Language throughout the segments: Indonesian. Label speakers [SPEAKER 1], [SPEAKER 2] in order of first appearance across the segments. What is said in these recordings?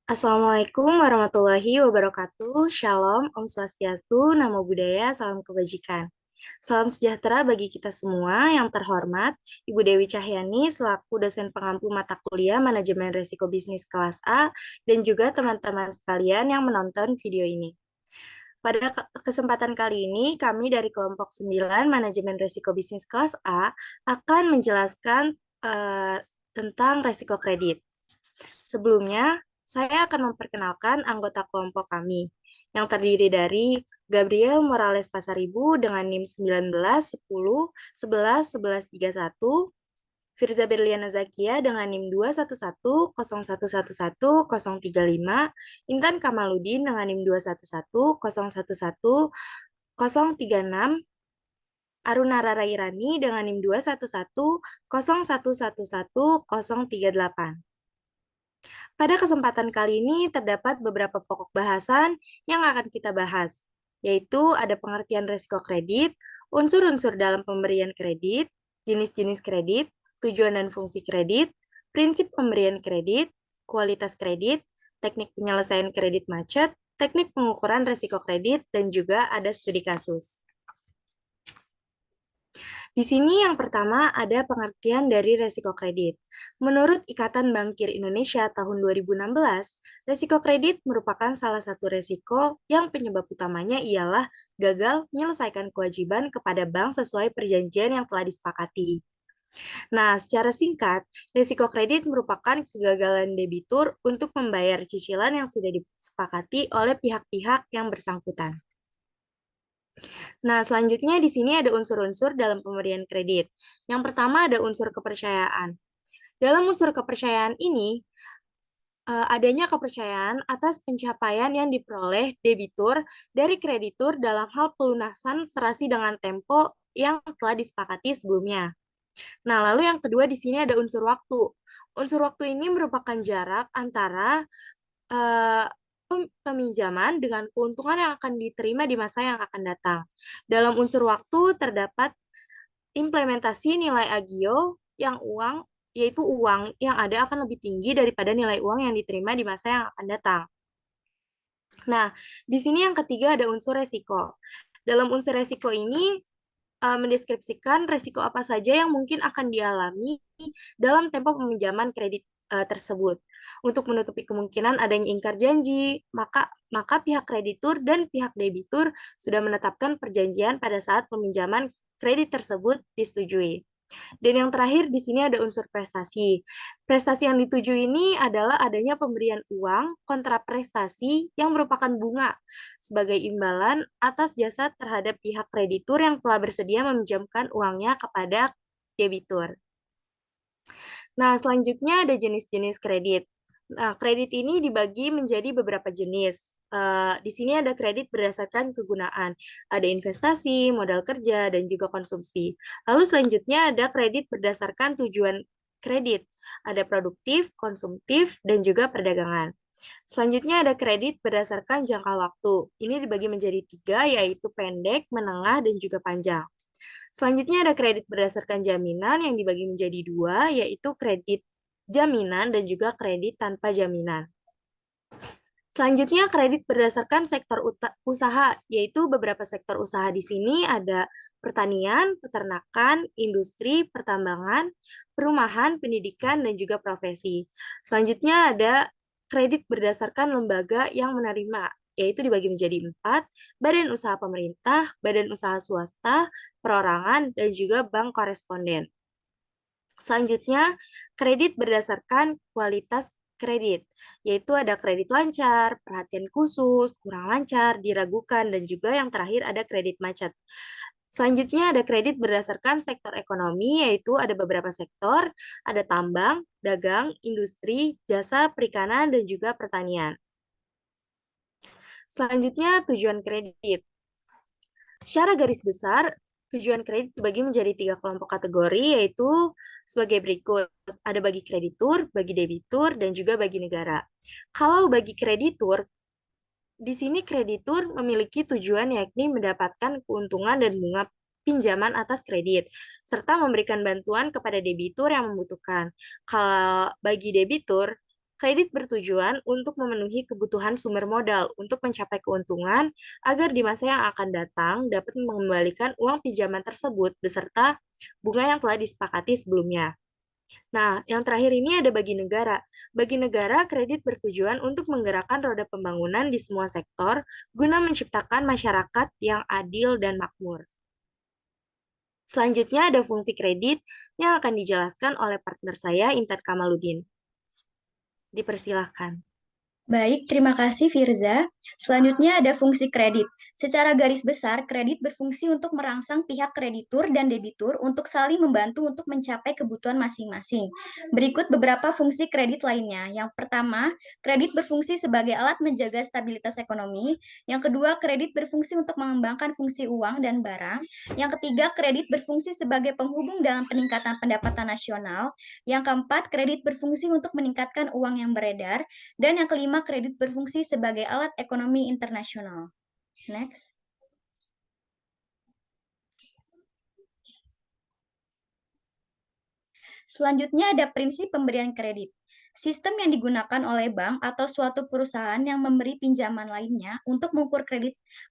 [SPEAKER 1] Assalamualaikum warahmatullahi wabarakatuh. Shalom, Om Swastiastu, Namo Buddhaya, Salam Kebajikan. Salam sejahtera bagi kita semua yang terhormat, Ibu Dewi Cahyani selaku dosen pengampu mata kuliah Manajemen Risiko Bisnis kelas A dan juga teman-teman sekalian yang menonton video ini. Pada kesempatan kali ini, kami dari kelompok 9 Manajemen Risiko Bisnis kelas A akan menjelaskan tentang risiko kredit. Sebelumnya, saya akan memperkenalkan anggota kelompok kami, yang terdiri dari Gabriel Morales Pasaribu dengan NIM 19, 10, 11, 11, 31, Firza Berliana Zakia dengan NIM 211, 0111, 035, Intan Kamaludin dengan NIM 211, 011, 036, Aruna Rarairani dengan NIM 211, 0111, 038. Pada kesempatan kali ini terdapat beberapa pokok bahasan yang akan kita bahas, yaitu ada pengertian risiko kredit, unsur-unsur dalam pemberian kredit, jenis-jenis kredit, tujuan dan fungsi kredit, prinsip pemberian kredit, kualitas kredit, teknik penyelesaian kredit macet, teknik pengukuran risiko kredit, dan juga ada studi kasus. Di sini yang pertama ada pengertian dari resiko kredit. Menurut Ikatan Bankir Indonesia tahun 2016, resiko kredit merupakan salah satu resiko yang penyebab utamanya ialah gagal menyelesaikan kewajiban kepada bank sesuai perjanjian yang telah disepakati. Nah, secara singkat, resiko kredit merupakan kegagalan debitur untuk membayar cicilan yang sudah disepakati oleh pihak-pihak yang bersangkutan. Nah, selanjutnya di sini ada unsur-unsur dalam pemberian kredit. Yang pertama ada unsur kepercayaan. Dalam unsur kepercayaan ini, adanya kepercayaan atas pencapaian yang diperoleh debitur dari kreditur dalam hal pelunasan serasi dengan tempo yang telah disepakati sebelumnya. Nah, lalu yang kedua di sini ada unsur waktu. Unsur waktu ini merupakan jarak antara eh, peminjaman dengan keuntungan yang akan diterima di masa yang akan datang. Dalam unsur waktu terdapat implementasi nilai agio yang yaitu uang yang ada akan lebih tinggi daripada nilai uang yang diterima di masa yang akan datang. Nah, di sini yang ketiga ada unsur resiko. Dalam unsur resiko ini mendeskripsikan resiko apa saja yang mungkin akan dialami dalam tempo peminjaman kredit tersebut. Untuk menutupi kemungkinan adanya ingkar janji, maka pihak kreditur dan pihak debitur sudah menetapkan perjanjian pada saat peminjaman kredit tersebut disetujui. Dan yang terakhir di sini ada unsur prestasi. Prestasi yang dituju ini adalah adanya pemberian uang kontra prestasi yang merupakan bunga sebagai imbalan atas jasa terhadap pihak kreditur yang telah bersedia meminjamkan uangnya kepada debitur. Nah, selanjutnya ada jenis-jenis kredit. Nah, kredit ini dibagi menjadi beberapa jenis. Di sini ada kredit berdasarkan kegunaan. Ada investasi, modal kerja, dan juga konsumsi. Lalu selanjutnya ada kredit berdasarkan tujuan kredit. Ada produktif, konsumtif, dan juga perdagangan. Selanjutnya ada kredit berdasarkan jangka waktu. Ini dibagi menjadi tiga, yaitu pendek, menengah, dan juga panjang. Selanjutnya ada kredit berdasarkan jaminan yang dibagi menjadi dua, yaitu kredit jaminan dan juga kredit tanpa jaminan. Selanjutnya kredit berdasarkan sektor usaha, yaitu beberapa sektor usaha di sini ada pertanian, peternakan, industri, pertambangan, perumahan, pendidikan, dan juga profesi. Selanjutnya ada kredit berdasarkan lembaga yang menerima, yaitu dibagi menjadi 4, badan usaha pemerintah, badan usaha swasta, perorangan, dan juga bank koresponden. Selanjutnya, kredit berdasarkan kualitas kredit, yaitu ada kredit lancar, perhatian khusus, kurang lancar, diragukan, dan juga yang terakhir ada kredit macet. Selanjutnya ada kredit berdasarkan sektor ekonomi, yaitu ada beberapa sektor, ada tambang, dagang, industri, jasa, perikanan, dan juga pertanian. Selanjutnya tujuan kredit. Secara garis besar, tujuan kredit dibagi menjadi 3 kelompok kategori, yaitu sebagai berikut. Ada bagi kreditur, bagi debitur, dan juga bagi negara. Kalau bagi kreditur, di sini kreditur memiliki tujuan yakni mendapatkan keuntungan dan bunga pinjaman atas kredit, serta memberikan bantuan kepada debitur yang membutuhkan. Kalau bagi debitur, Kredit bertujuan untuk memenuhi kebutuhan sumber modal untuk mencapai keuntungan agar di masa yang akan datang dapat mengembalikan uang pinjaman tersebut beserta bunga yang telah disepakati sebelumnya. Nah, yang terakhir ini ada bagi negara. Bagi negara, kredit bertujuan untuk menggerakkan roda pembangunan di semua sektor guna menciptakan masyarakat yang adil dan makmur. Selanjutnya ada fungsi kredit yang akan dijelaskan oleh partner saya, Intan Kamaludin. Dipersilahkan.
[SPEAKER 2] Baik, terima kasih Firza. Selanjutnya ada fungsi kredit. Secara garis besar, kredit berfungsi untuk merangsang pihak kreditur dan debitur untuk saling membantu untuk mencapai kebutuhan masing-masing. Berikut beberapa fungsi kredit lainnya. Yang pertama, kredit berfungsi sebagai alat menjaga stabilitas ekonomi. Yang kedua, kredit berfungsi untuk mengembangkan fungsi uang dan barang. Yang ketiga, kredit berfungsi sebagai penghubung dalam peningkatan pendapatan nasional. Yang keempat, kredit berfungsi untuk meningkatkan uang yang beredar. Dan yang kelima, kredit berfungsi sebagai alat ekonomi internasional. Next. Selanjutnya ada prinsip pemberian kredit. Sistem yang digunakan oleh bank atau suatu perusahaan yang memberi pinjaman lainnya untuk mengukur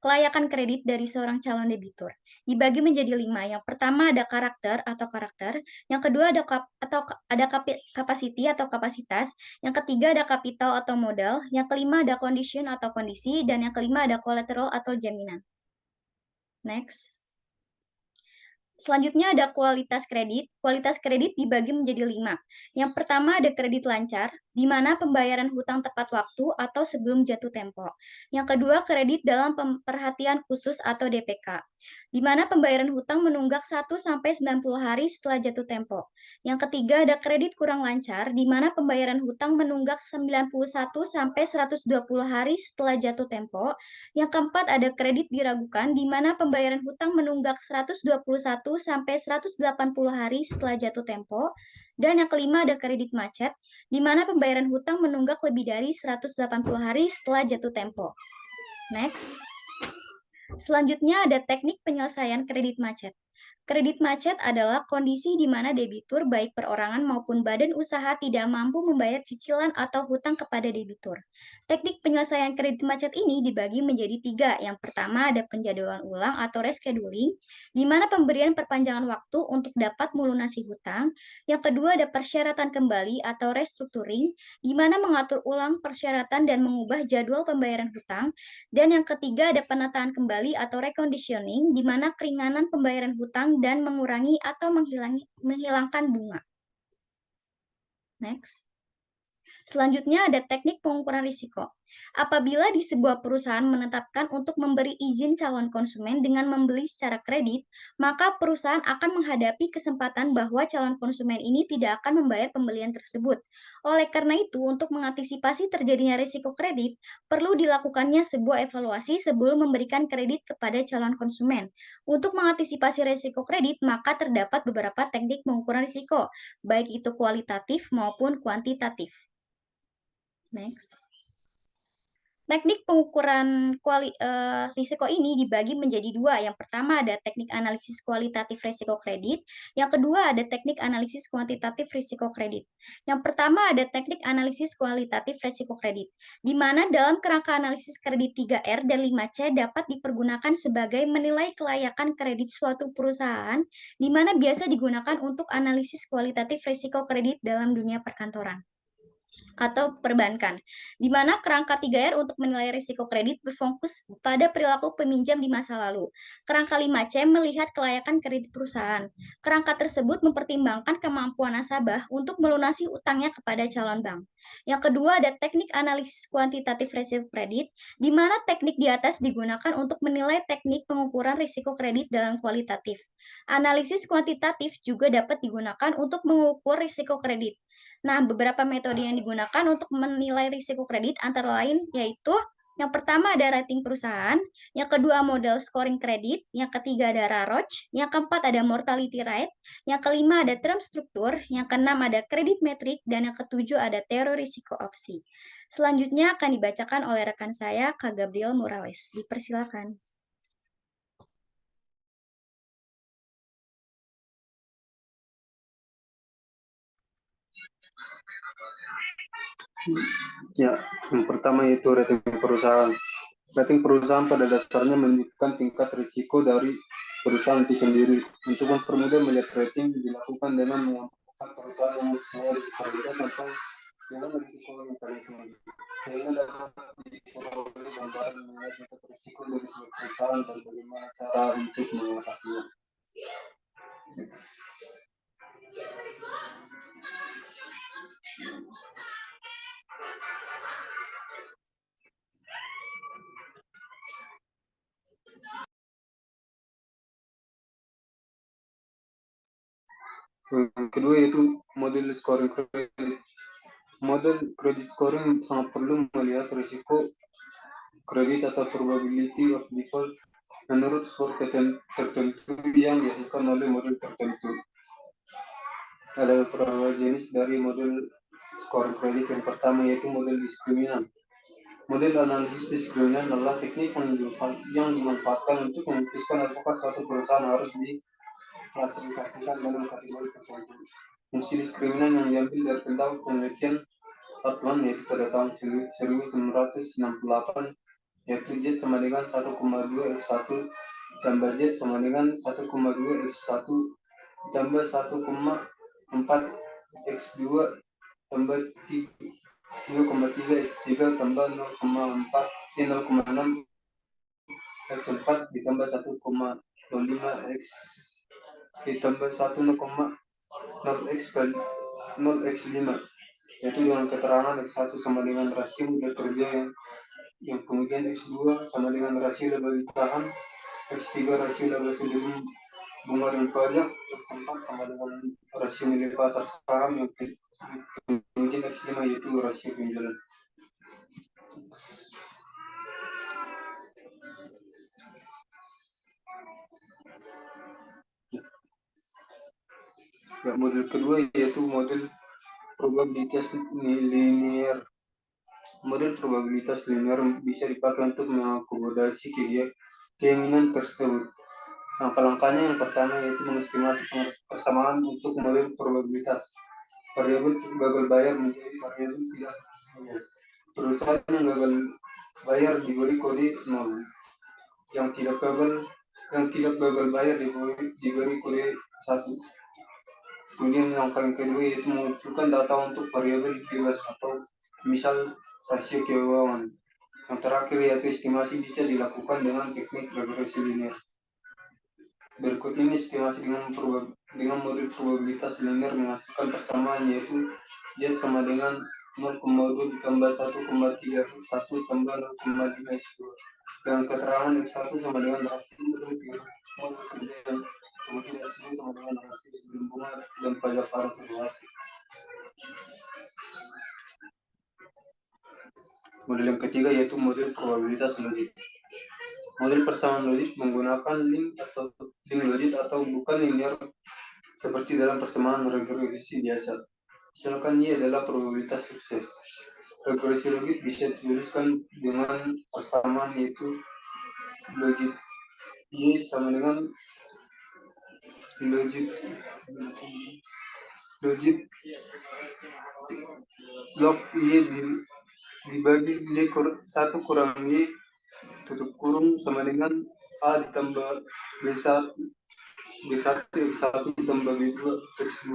[SPEAKER 2] kelayakan kredit dari seorang calon debitur. Dibagi menjadi 5. Yang pertama ada karakter. Yang kedua ada capacity atau kapasitas. Yang ketiga ada kapital atau modal. Yang kelima ada condition atau kondisi. Dan yang kelima ada collateral atau jaminan. Next. Selanjutnya ada kualitas kredit. Kualitas kredit dibagi menjadi 5. Yang pertama ada kredit lancar, di mana pembayaran hutang tepat waktu atau sebelum jatuh tempo. Yang kedua, kredit dalam perhatian khusus atau DPK, di mana pembayaran hutang menunggak 1-90 hari setelah jatuh tempo. Yang ketiga, ada kredit kurang lancar, di mana pembayaran hutang menunggak 91-120 hari setelah jatuh tempo. Yang keempat, ada kredit diragukan, di mana pembayaran hutang menunggak 121-180 hari setelah jatuh tempo. Dan yang kelima, ada kredit macet, di mana pembayaran hutang menunggak lebih dari 180 hari setelah jatuh tempo. Next. Selanjutnya ada teknik penyelesaian kredit macet. Kredit macet adalah kondisi di mana debitur baik perorangan maupun badan usaha tidak mampu membayar cicilan atau hutang kepada debitur. Teknik penyelesaian kredit macet ini dibagi menjadi 3. Yang pertama ada penjadwalan ulang atau rescheduling, di mana pemberian perpanjangan waktu untuk dapat melunasi hutang. Yang kedua ada persyaratan kembali atau restructuring, di mana mengatur ulang persyaratan dan mengubah jadwal pembayaran hutang. Dan yang ketiga ada penataan kembali atau reconditioning, di mana keringanan pembayaran hutang dan mengurangi atau menghilangkan bunga. Next. Selanjutnya ada teknik pengukuran risiko. Apabila di sebuah perusahaan menetapkan untuk memberi izin calon konsumen dengan membeli secara kredit, maka perusahaan akan menghadapi kesempatan bahwa calon konsumen ini tidak akan membayar pembelian tersebut. Oleh karena itu, untuk mengantisipasi terjadinya risiko kredit, perlu dilakukannya sebuah evaluasi sebelum memberikan kredit kepada calon konsumen. Untuk mengantisipasi risiko kredit, maka terdapat beberapa teknik pengukuran risiko, baik itu kualitatif maupun kuantitatif. Next. Teknik pengukuran risiko ini dibagi menjadi 2. Yang pertama ada teknik analisis kualitatif risiko kredit. Yang kedua ada teknik analisis kuantitatif risiko kredit. Yang pertama ada teknik analisis kualitatif risiko kredit, di mana dalam kerangka analisis kredit 3R dan 5C dapat dipergunakan sebagai menilai kelayakan kredit suatu perusahaan, di mana biasa digunakan untuk analisis kualitatif risiko kredit dalam dunia perkantoran atau perbankan, di mana kerangka 3R untuk menilai risiko kredit berfokus pada perilaku peminjam di masa lalu. Kerangka 5C melihat kelayakan kredit perusahaan. Kerangka tersebut mempertimbangkan kemampuan nasabah untuk melunasi utangnya kepada calon bank. Yang kedua ada teknik analisis kuantitatif risiko kredit, di mana teknik di atas digunakan untuk menilai teknik pengukuran risiko kredit dalam kualitatif. Analisis kuantitatif juga dapat digunakan untuk mengukur risiko kredit. Nah, beberapa metode yang digunakan untuk menilai risiko kredit antara lain yaitu yang pertama ada rating perusahaan, yang kedua model scoring kredit, yang ketiga ada RAROC, yang keempat ada mortality rate, yang kelima ada term struktur, yang keenam ada kredit metrik, dan yang ketujuh ada teori risiko opsi. Selanjutnya akan dibacakan oleh rekan saya, Kak Gabriel Morales. Dipersilakan.
[SPEAKER 3] Ya, yang pertama yaitu rating perusahaan. Rating perusahaan pada dasarnya menunjukkan tingkat risiko dari perusahaan itu sendiri. Untuk mempermudah melihat rating dilakukan dengan mengampangkan perusahaan yang mempunyai risiko rendah sampai dengan risiko yang paling tinggi. Sehingga dapat diperoleh gambaran mengenai tingkat risiko dari sebuah perusahaan dan bagaimana cara untuk mengatasinya. Yang kedua yaitu model scoring kredit. Model kredit scoring sangat perlu melihat risiko kredit atau probability of default menurut skor tertentu yang dihasilkan oleh model tertentu. Ada beberapa jenis dari model scoring kredit. Yang pertama yaitu model diskriminan. Model analisis diskriminan adalah teknik yang dimanfaatkan untuk memutuskan apakah suatu perusahaan harus diklasifikasikan dalam kategori tertentu. Fungsi diskriminan yang diambil dari penelitian Hartman yaitu pada tahun 1968, yaitu Z sama dengan 1,2 X1 tambah Z sama dengan 1,2 X1 tambah 1,4 X2 tambah 3,3 X3 tambah 0,6 X4 ditambah 1,05 X ditambah 1,0 X kali 0 X5, yaitu dengan keterangan X1 sama dengan rasio modal kerja yang kemudian X2 sama dengan rasio laba ditahan, X3 rasio laba sebelum bunga dan pajak, X4 sama dengan rasio nilai pasar saham, yang kemudian X5 yaitu rasio penjualan. Ya, model kedua yaitu model probabilitas linear. Model probabilitas linear bisa dipakai untuk mengakomodasi keinginan tersebut. Langkah-langkahnya yang pertama yaitu mengestimasi persamaan untuk model probabilitas. Variabel gagal bayar menjadi variabel tidak bias. Perusahaan yang gagal bayar diberi kode 0. Yang tidak gagal bayar diberi kode 1. Kemudian langkah yang kedua yaitu mengumpulkan data untuk variabel bebas atau misal rasio keuangan. Yang terakhir yaitu estimasi bisa dilakukan dengan teknik regresi linear. Berikut ini estimasi dengan model probabilitas linear menghasilkan persamaan yaitu Z sama dengan 0,2 ditambah 1,3 X1 tambah 0,5 X2 dengan keterangan X1 sama dengan rasio model kerja yang kemudian X2 sama dengan rasio sebelum bunga dan pajak para pengeluaran. Model yang ketiga yaitu model probabilitas logik. Model persamaan logik menggunakan link logik atau bukan linear seperti dalam persamaan regresi biasa. Misalkan Y adalah probabilitas sukses. Regresi logik bisa dituliskan dengan persamaan yaitu logik Y sama dengan logik log Y dibagi Y1 kurang Y tutup kurung sama dengan A ditambah B1 X1 ditambah B2 X2.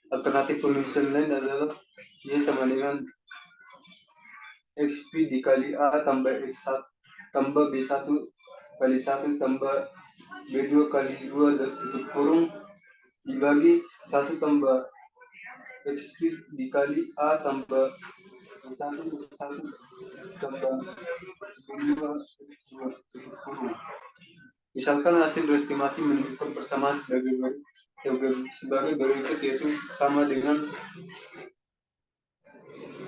[SPEAKER 3] Alternatif penulisan lain adalah Y sama dengan XP dikali A tambah X1 tambah B1 kali 1 tambah B2 kali 2 dan tutup kurung dibagi 1 tambah XP dikali A tambah B1 tambah B2 X2 tutup kurung. Misalkan hasil estimasi menunjukkan persamaan sebagai berikut, yaitu sama dengan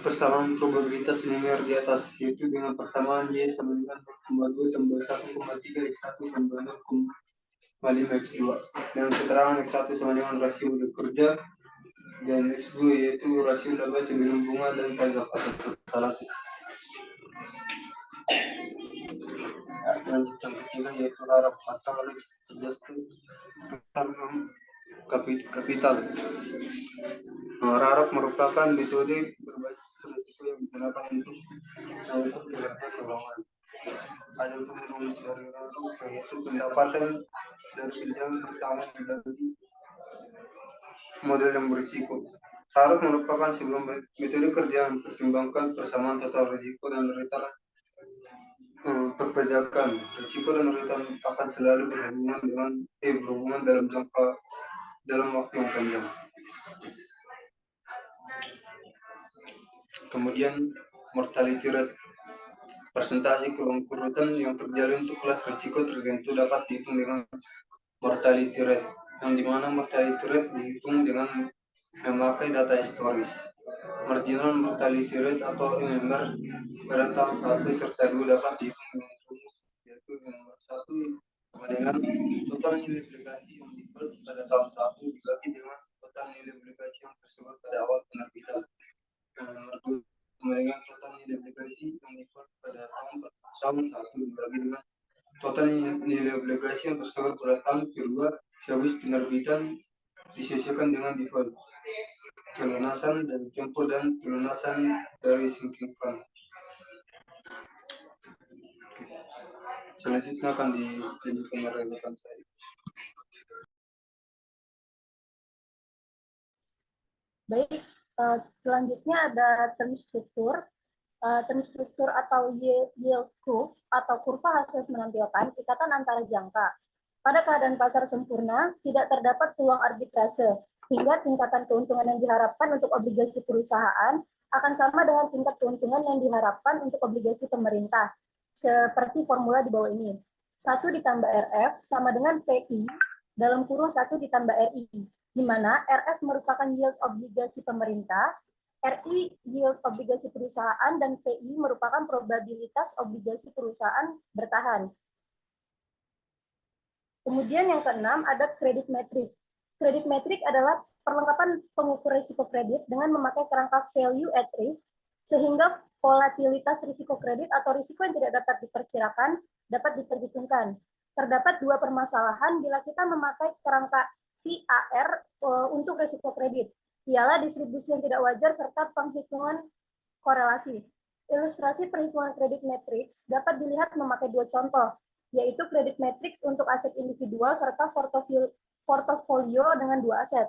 [SPEAKER 3] persamaan probabilitas linear di atas, yaitu dengan persamaan Y sama dengan 0,2 tambah 1,3 X1 tambah 0,5 X2 dengan keterangan X1 sama dengan rasio modal kerja dan X2 yaitu rasio laba sebelum bunga dan pajak atau totalasi. Lanjut yang ketiga yaitu RARP atau Adjusted Return on Capital. RAROP merupakan metode berbasis risiko yang digunakan untuk mengukur kinerja keuangan. Ada untuk menulis dari RAROP, yaitu pendapatan dari pinjaman pertama dibagi model yang berisiko. RAROP merupakan sebuah metode kerja yang mempertimbangkan persamaan total risiko dan return perpajakan. Risiko dan return akan selalu berhubungan dalam waktu yang panjang. Kemudian mortality rate, persentase kebangkrutan yang terjadi untuk kelas risiko tertentu dapat dihitung dengan mortality rate, yang dimana mortality rate dihitung dengan memakai data historis. Marginal mortality rate atau MMR pada tahun 1 serta 2 dapat dihitung dengan rumus, yaitu nomor 1 dengan total nilai obligasi yang default pada tahun 1 dibagi dengan total nilai obligasi yang tersebut pada awal penerbitan. Nomor 2 dengan total nilai obligasi yang default pada tahun 1 dibagi dengan total nilai obligasi yang tersebut pada tahun kedua sehabis penerbitan disesuaikan dengan default, pelunasan dari tempo dan pelunasan dari sinking fund. Selanjutnya akan dilanjutkan oleh rekan saya.
[SPEAKER 4] Baik, selanjutnya ada term struktur. Term struktur atau yield curve atau kurva hasil menampilkan ikatan antara jangka. Pada keadaan pasar sempurna, tidak terdapat peluang arbitrase, hingga tingkatan keuntungan yang diharapkan untuk obligasi perusahaan akan sama dengan tingkat keuntungan yang diharapkan untuk obligasi pemerintah, seperti formula di bawah ini. 1 ditambah RF sama dengan PI dalam kurung 1 ditambah RI, di mana RF merupakan yield obligasi pemerintah, RI yield obligasi perusahaan, dan PI merupakan probabilitas obligasi perusahaan bertahan. Kemudian yang keenam ada kredit metrik. Kredit metrik adalah perlengkapan pengukur risiko kredit dengan memakai kerangka value at risk, sehingga volatilitas risiko kredit atau risiko yang tidak dapat diperkirakan dapat diperhitungkan. Terdapat 2 permasalahan bila kita memakai kerangka VAR untuk risiko kredit, ialah distribusi yang tidak wajar serta penghitungan korelasi. Ilustrasi perhitungan kredit matrix dapat dilihat memakai 2 contoh, yaitu kredit matrix untuk aset individual serta portofolio dengan 2 aset.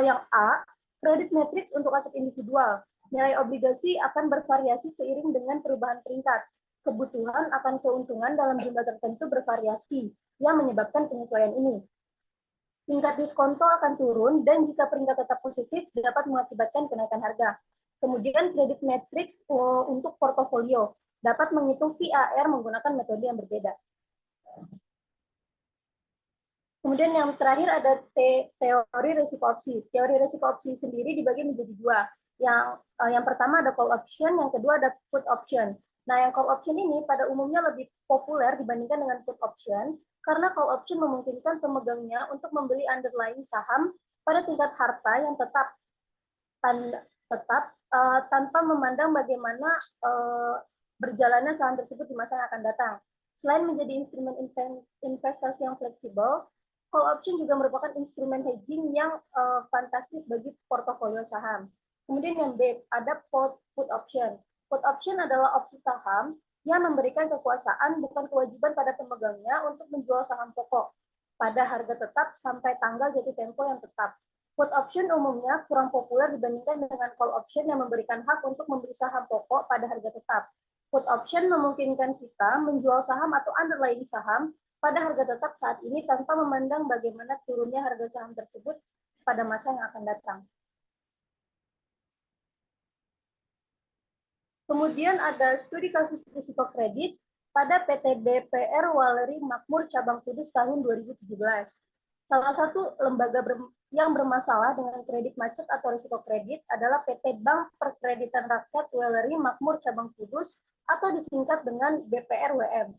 [SPEAKER 4] Yang A, kredit matrix untuk aset individual. Nilai obligasi akan bervariasi seiring dengan perubahan peringkat. Kebutuhan akan keuntungan dalam jumlah tertentu bervariasi, yang menyebabkan penyesuaian ini. Tingkat diskonto akan turun, dan jika peringkat tetap positif, dapat mengakibatkan kenaikan harga. Kemudian kredit matrix untuk portofolio dapat menghitung VAR menggunakan metode yang berbeda. Kemudian yang terakhir ada teori risiko opsi. Teori risiko opsi sendiri dibagi menjadi 2. Yang pertama ada call option, yang kedua ada put option. Nah, yang call option ini pada umumnya lebih populer dibandingkan dengan put option, karena call option memungkinkan pemegangnya untuk membeli underlying saham pada tingkat harta yang tetap tanpa memandang bagaimana berjalannya saham tersebut di masa yang akan datang. Selain menjadi instrumen investasi yang fleksibel, call option juga merupakan instrumen hedging yang fantastis bagi portofolio saham. Kemudian yang B, ada put option. Put option adalah opsi saham yang memberikan kekuasaan bukan kewajiban pada pemegangnya untuk menjual saham pokok pada harga tetap sampai tanggal jatuh tempo yang tetap. Put option umumnya kurang populer dibandingkan dengan call option yang memberikan hak untuk membeli saham pokok pada harga tetap. Put option memungkinkan kita menjual saham atau underlying saham pada harga tetap saat ini tanpa memandang bagaimana turunnya harga saham tersebut pada masa yang akan datang. Kemudian ada studi kasus risiko kredit pada PT BPR Waleri Makmur Cabang Kudus tahun 2017. Salah satu lembaga yang bermasalah dengan kredit macet atau risiko kredit adalah PT Bank Perkreditan Rakyat Waleri Makmur Cabang Kudus atau disingkat dengan BPRWM.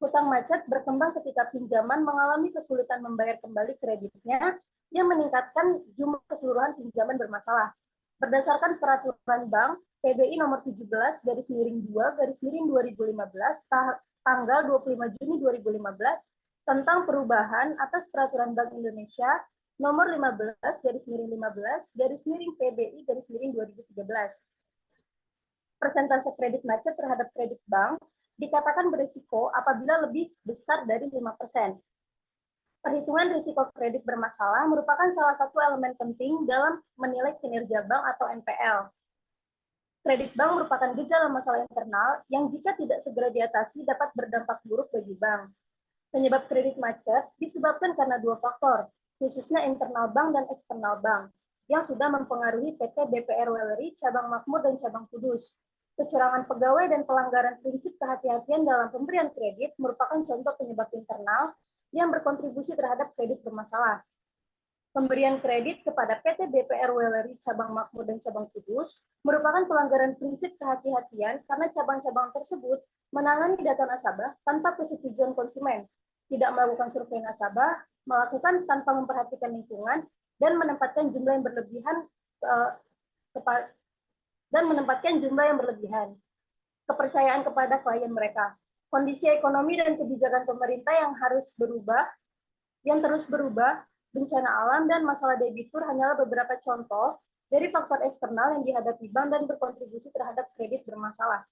[SPEAKER 4] Hutang macet berkembang ketika pinjaman mengalami kesulitan membayar kembali kreditnya yang meningkatkan jumlah keseluruhan pinjaman bermasalah. Berdasarkan peraturan bank PBI nomor 17/2/2015 tanggal 25 Juni 2015 tentang perubahan atas peraturan Bank Indonesia nomor 15/15/PBI/2013. Persentase kredit macet terhadap kredit bank dikatakan berisiko apabila lebih besar dari 5%. Perhitungan risiko kredit bermasalah merupakan salah satu elemen penting dalam menilai kinerja bank atau NPL. Kredit bank merupakan gejala masalah internal yang jika tidak segera diatasi dapat berdampak buruk bagi bank. Penyebab kredit macet disebabkan karena dua faktor, khususnya internal bank dan eksternal bank, yang sudah mempengaruhi PT BPR Wellery, Cabang Makmur, dan Cabang Kudus. Kecurangan pegawai dan pelanggaran prinsip kehati-hatian dalam pemberian kredit merupakan contoh penyebab internal yang berkontribusi terhadap kredit bermasalah. Pemberian kredit kepada PT BPR Wellery, Cabang Makmur, dan Cabang Kudus merupakan pelanggaran prinsip kehati-hatian karena cabang-cabang tersebut menangani data nasabah tanpa persetujuan konsumen, tidak melakukan survei nasabah, melakukan tanpa memperhatikan lingkungan, dan menempatkan jumlah yang berlebihan. Kepercayaan kepada klien mereka. Kondisi ekonomi dan kebijakan pemerintah yang terus berubah, bencana alam, dan masalah debitur hanyalah beberapa contoh dari faktor eksternal yang dihadapi bank dan berkontribusi terhadap kredit bermasalah.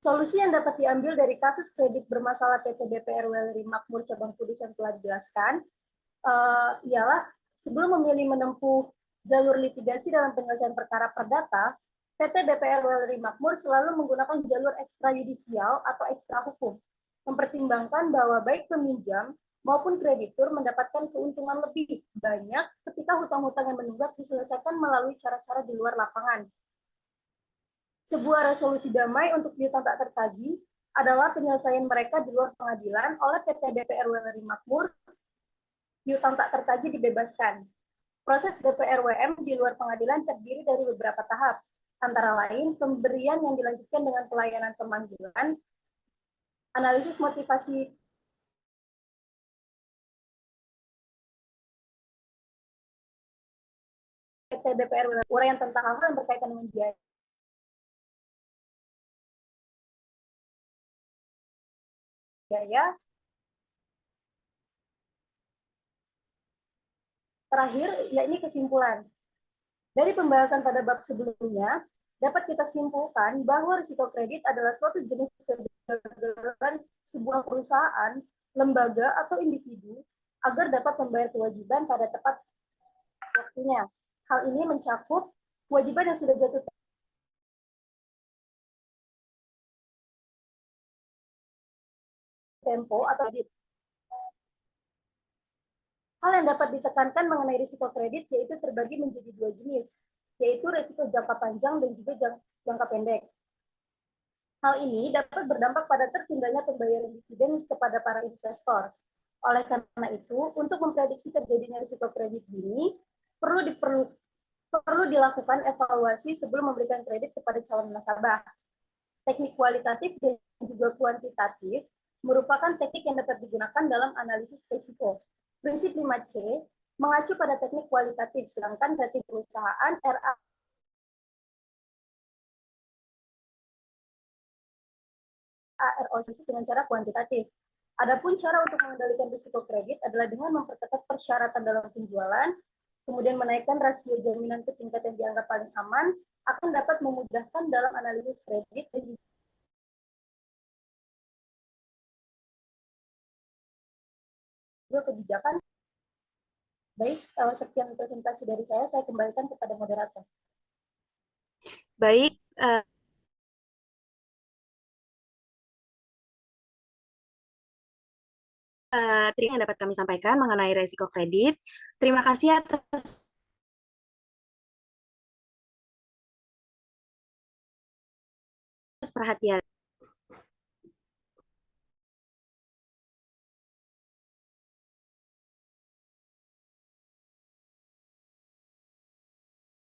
[SPEAKER 4] Solusi yang dapat diambil dari kasus kredit bermasalah PT BPR Wellery Makmur Cabang Kudus yang telah dijelaskan ialah sebelum memilih menempuh jalur litigasi dalam penyelesaian perkara perdata, PT BPR Wellery Makmur selalu menggunakan jalur ekstrayudisial atau ekstra hukum, mempertimbangkan bahwa baik peminjam maupun kreditur mendapatkan keuntungan lebih banyak ketika hutang-hutang yang menunggak diselesaikan melalui cara-cara di luar lapangan. Sebuah resolusi damai untuk piutang tak tertagih adalah penyelesaian mereka di luar pengadilan oleh PT BPR Wellery Makmur. Piutang tak tertagih dibebaskan. Proses BPRWM di luar pengadilan terdiri dari beberapa tahap, antara lain pemberian yang dilanjutkan dengan pelayanan pemanggilan, analisis motivasi PT BPR uraian tentang hal-hal yang berkaitan dengan biaya. Terakhir, yakni kesimpulan. Dari pembahasan pada bab sebelumnya, dapat kita simpulkan bahwa risiko kredit adalah suatu jenis kegagalan sebuah perusahaan, lembaga, atau individu agar dapat membayar kewajiban pada tepat waktunya. Hal ini mencakup kewajiban yang sudah jatuh tempo atau kredit. Hal yang dapat ditekankan mengenai risiko kredit yaitu terbagi menjadi dua jenis, yaitu risiko jangka panjang dan juga jangka pendek. Hal ini dapat berdampak pada tertundanya pembayaran dividen kepada para investor. Oleh karena itu, untuk memprediksi terjadinya risiko kredit dini, perlu dilakukan evaluasi sebelum memberikan kredit kepada calon nasabah. Teknik kualitatif dan juga kuantitatif merupakan teknik yang dapat digunakan dalam analisis risiko. Prinsip 5C mengacu pada teknik kualitatif, sedangkan rating perusahaan ROC dengan cara kuantitatif. Adapun cara untuk mengendalikan risiko kredit adalah dengan memperketat persyaratan dalam penjualan, kemudian menaikkan rasio jaminan ke tingkat yang dianggap paling aman, akan dapat memudahkan dalam analisis kredit dan juga kebijakan. Baik, sekian presentasi dari saya kembalikan kepada moderator.
[SPEAKER 1] Baik, yang dapat kami sampaikan mengenai resiko kredit. Terima kasih atas perhatian.